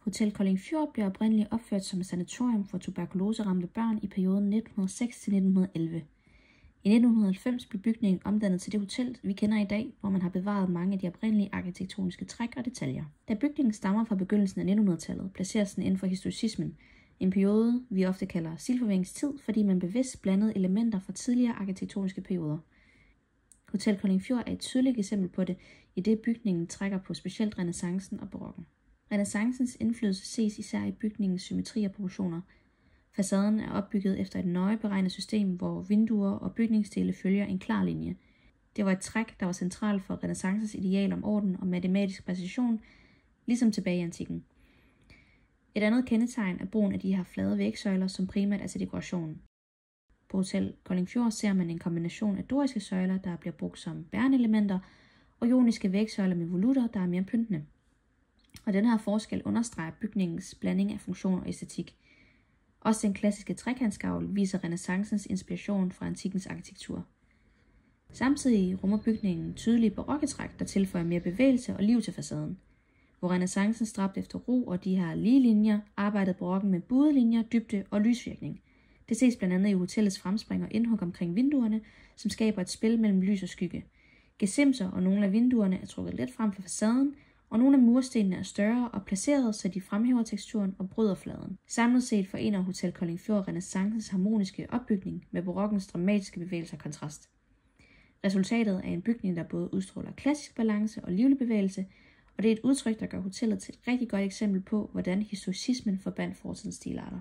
Hotel Koldingfjord blev oprindeligt opført som et sanatorium for tuberkuloseramte børn i perioden 1906 til 1911. I 1990 blev bygningen omdannet til det hotel, vi kender i dag, hvor man har bevaret mange af de oprindelige arkitektoniske træk og detaljer. Da bygningen stammer fra begyndelsen af 1900-tallet, placeres den inden for historicismen, en periode, vi ofte kalder stilforvirringstid, fordi man bevidst blandede elementer fra tidligere arkitektoniske perioder. Hotel Koldingfjord er et tydeligt eksempel på det, i det bygningen trækker på specielt renæssancen og barokken. Renæssancens indflydelse ses især i bygningens symmetri og proportioner. Facaden er opbygget efter et nøje beregnet system, hvor vinduer og bygningsdele følger en klar linje. Det var et træk, der var centralt for renæssancens ideal om orden og matematisk præcision, ligesom tilbage i antikken. Et andet kendetegn er brugen af de her flade vægsøjler, som primært er til dekoration. På Hotel Koldingfjord ser man en kombination af doriske søjler, der bliver brugt som bærende elementer, og joniske vægsøjler med volutter, der er mere pyntende. Og den her forskel understreger bygningens blanding af funktion og æstetik. Også den klassiske trekantsgavl viser renæssancens inspiration fra antikkens arkitektur. Samtidig rummer bygningen tydelige barokke træk, der tilføjer mere bevægelse og liv til facaden. Hvor renæssancen stræbte efter ro og de her lige linjer, arbejdede barokken med buede linjer, dybde og lysvirkning. Det ses blandt andet i hotellets fremspring og indhug omkring vinduerne, som skaber et spil mellem lys og skygge. Gesimser og nogle af vinduerne er trukket let frem fra facaden, og nogle af murstenene er større og placeret, så de fremhæver teksturen og bryder fladen. Samlet set forener Hotel Koldingfjord renæssancens harmoniske opbygning med barokkens dramatiske bevægelser og kontrast. Resultatet er en bygning, der både udstråler klassisk balance og livlig bevægelse, og det er et udtryk, der gør hotellet til et rigtig godt eksempel på, hvordan historicismen forbandt fortidens stilarter.